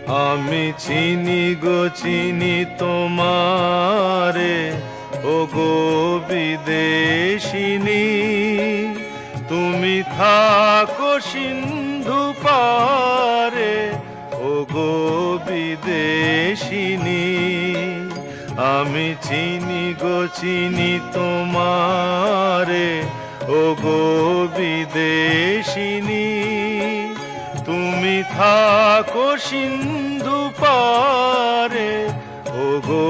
আমি চিনি গো চিনি তোমারে, ও গো বিদেশিনী। তুমি থাকো সিন্ধু পারে, ও গো বিদেশিনী। আমি চিনি গো চিনি তোমারে, ও গো বিদেশিনী। তুমি থাকো সিন্ধু পারে, ও গো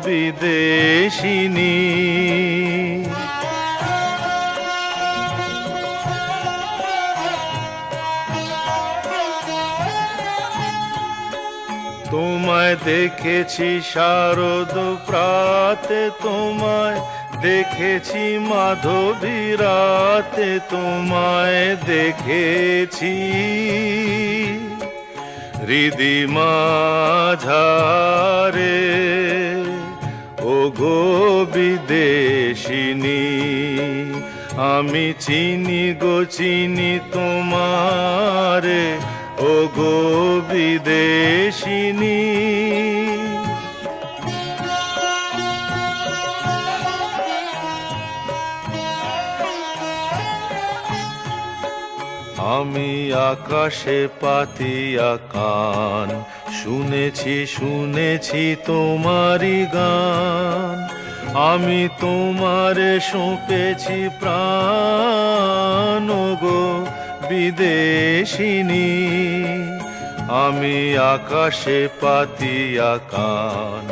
বিদেশিনী। তোমায় দেখেছি শারদ প্রাতে, তোমায় দেখেছি মাধবী রাতে, তোমায় দেখেছি হৃদি মাঝারে, ও গো বিদেশিনী। আমি চিনি গো চিনি তোমারে, ও গো বিদেশিনী। আমি আকাশে পাতিয়া কান, শুনেছি শুনেছি তোমারি গান। আমি তোমারে সঁপেছি প্রাণ, ও গো বিদেশিনী। আমি আকাশে পাতিয়া কান,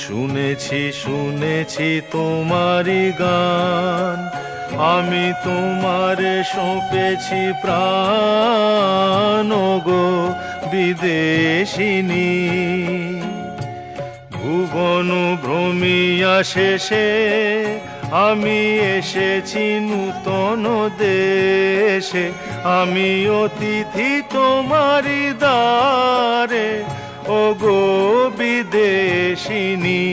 শুনেছি শুনেছি তোমারি গান। আমি তোমারে সঁপেছি প্রাণ, ও গো বিদেশিনী। ভুবন ভ্রমিয়া শেষে আমি এসেছি নূতন দেশে। আমি অতিথি তোমারি দ্বারে, ও গো বিদেশিনী।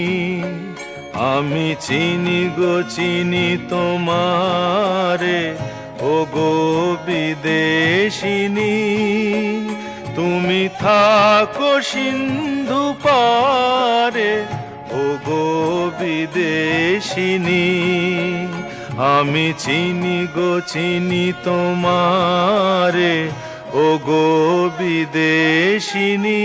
আমি চিনি গো চিনি তোমারে, ও গো বিদেশিনী। তুমি থাকো সিন্ধু পারে, ও গো বিদেশিনী। আমি চিনি গো চিনি তোমারে, ও গো বিদেশিনী।